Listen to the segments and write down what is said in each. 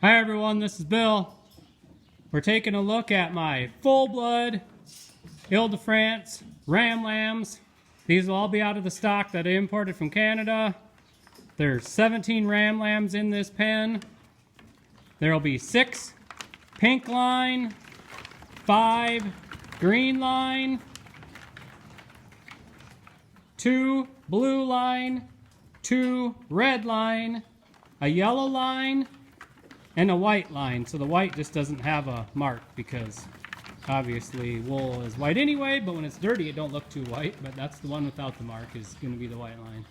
Hi everyone, this is Bill. We're taking a look at my Fullblood Ile-De-France ram lambs. These will all be out of the stock that I imported from Canada. There's 17 ram lambs in this pen. There will be 6 pink line, 5 green line, 2 blue line, 2 red line, a yellow line, and a white line. So the white just doesn't have a mark because obviously wool is white anyway, but when it's dirty it don't look too white, but that's the one without the mark is going to be the white line.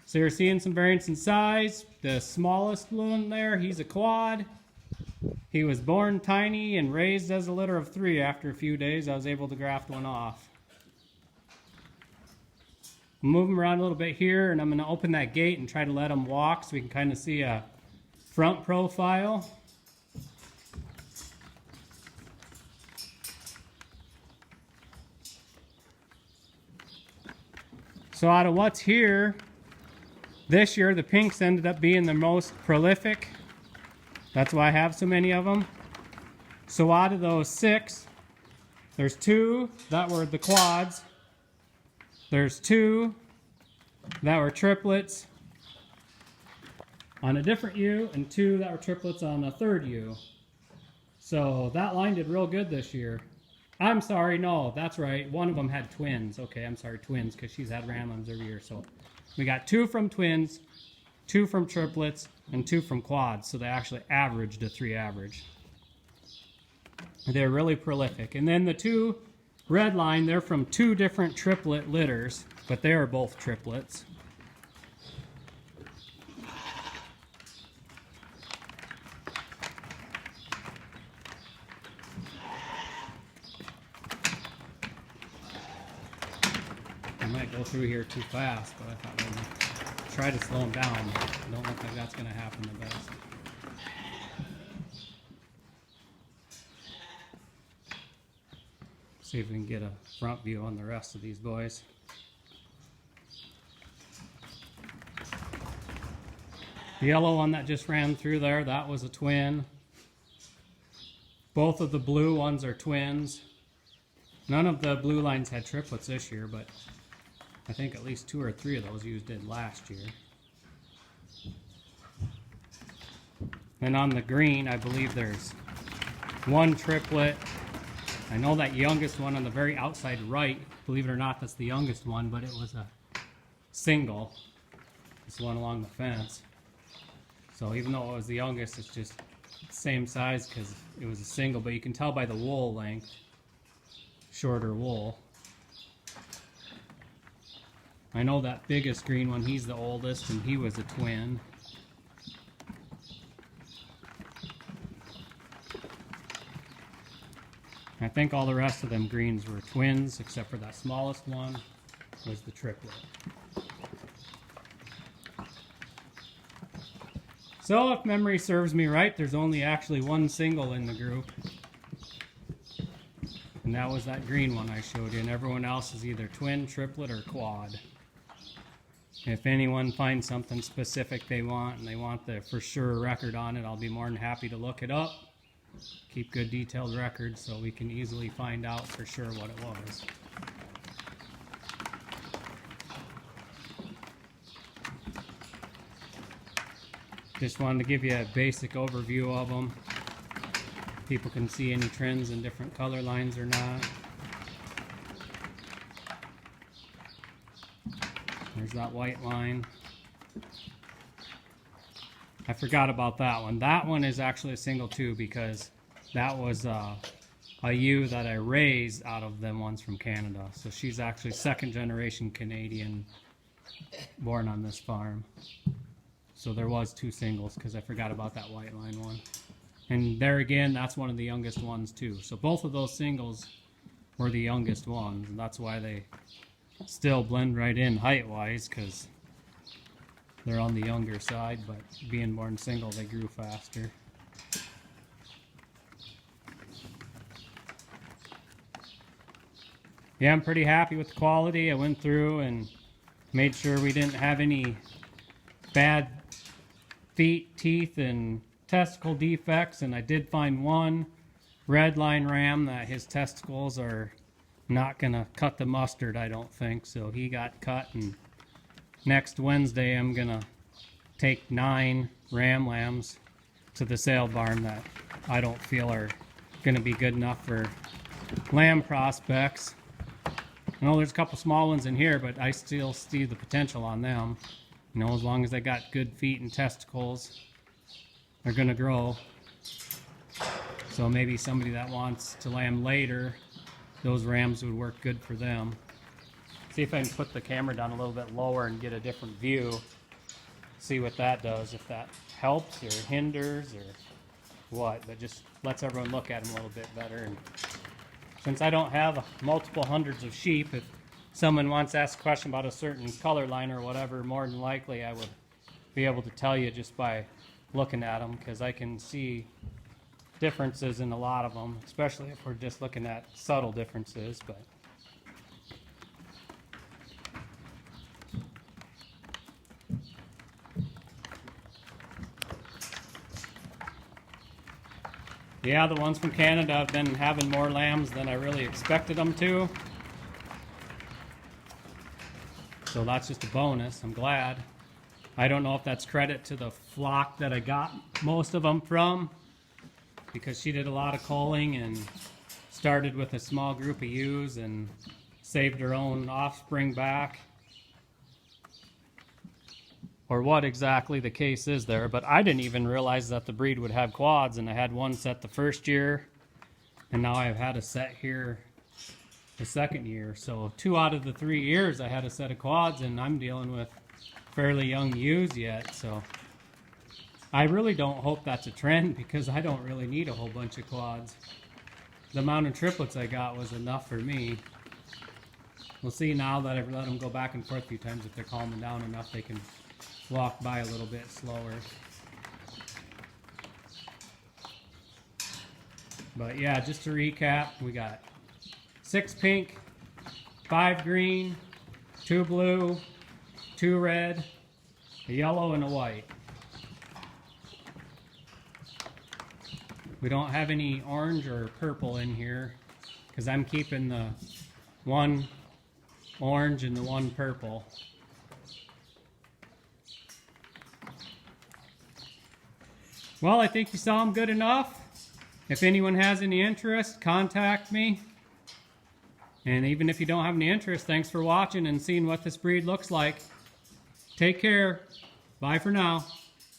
So you're seeing some variance in size. The smallest one there, he's a quad. He was born tiny and raised as a litter of 3. After a few days I was able to graft one off. Move him around a little bit here, and I'm going to open that gate and try to let him walk so we can kind of see a front profile. So out of what's here, this year the pinks ended up being the most prolific. That's why I have so many of them. So out of those 6, there's 2 that were the quads. There's 2 that were triplets on a different ewe, and 2 that were triplets on a third ewe. So that line did real good this year. I'm sorry, no, that's right. One of them had twins. Okay, I'm sorry, twins, because she's had ram lambs every year. So we got 2 from twins, 2 from triplets, and 2 from quads. So they actually averaged a 3 average. They're really prolific. And then the 2 red line, they're from 2 different triplet litters, but they are both triplets. I might go through here too fast, but I thought maybe try to slow them down. I don't look like that's going to happen the best. See if we can get a front view on the rest of these boys. The yellow one that just ran through there, that was a twin. Both of the blue ones are twins. None of the blue lines had triplets this year, but I think at least 2 or 3 of those ewes did last year. And on the green, I believe there's 1 triplet. I know that youngest one on the very outside right, believe it or not, that's the youngest one, but it was a single. This one along the fence. So even though it was the youngest, it's just the same size because it was a single, but you can tell by the wool length, shorter wool. I know that biggest green one, he's the oldest, and he was a twin. I think all the rest of them greens were twins, except for that smallest one was the triplet. So if memory serves me right, there's only actually 1 single in the group. And that was that green one I showed you, and everyone else is either twin, triplet, or quad. If anyone finds something specific they want, and they want the for sure record on it, I'll be more than happy to look it up. Keep good detailed records so we can easily find out for sure what it was. Just wanted to give you a basic overview of them. People can see any trends in different color lines or not. There's that white line. I forgot about that one. That one is actually a single too because that was a ewe that I raised out of them ones from Canada. So she's actually 2nd generation Canadian born on this farm. So there was 2 singles because I forgot about that white line one. And there again, that's one of the youngest ones too. So both of those singles were the youngest ones. And that's why they still blend right in height-wise because they're on the younger side, but being born single, they grew faster. Yeah, I'm pretty happy with the quality. I went through and made sure we didn't have any bad feet, teeth, and testicle defects, and I did find one red line ram that his testicles are not gonna cut the mustard, I don't think, so he got cut. And next Wednesday I'm gonna take 9 ram lambs to the sale barn that I don't feel are gonna be good enough for lamb prospects. I know there's a couple small ones in here, but I still see the potential on them. You know, as long as they got good feet and testicles, they're gonna grow. So maybe somebody that wants to lamb later, those rams would work good for them. See if I can put the camera down a little bit lower and get a different view. See what that does, if that helps or hinders or what, but just lets everyone look at them a little bit better. And since I don't have multiple hundreds of sheep, if someone wants to ask a question about a certain color line or whatever, more than likely I would be able to tell you just by looking at them, because I can see differences in a lot of them, especially if we're just looking at subtle differences. But yeah, the ones from Canada have been having more lambs than I really expected them to. So that's just a bonus. I'm glad. I don't know if that's credit to the flock that I got most of them from, because she did a lot of culling and started with a small group of ewes and saved her own offspring back, or what exactly the case is there. But I didn't even realize that the breed would have quads, and I had one set the first year, and now I've had a set here the second year. So 2 out of the 3 years I had a set of quads, and I'm dealing with fairly young ewes yet. So I really don't hope that's a trend, because I don't really need a whole bunch of quads. The amount of triplets I got was enough for me. We'll see now that I've let them go back and forth a few times. If they're calming down enough, they can walk by a little bit slower. But yeah, just to recap, we got 6 pink, 5 green, 2 blue, 2 red, a yellow, and a white. We don't have any orange or purple in here, because I'm keeping the 1 orange and the 1 purple. Well, I think you saw them good enough. If anyone has any interest, contact me. And even if you don't have any interest, thanks for watching and seeing what this breed looks like. Take care. Bye for now.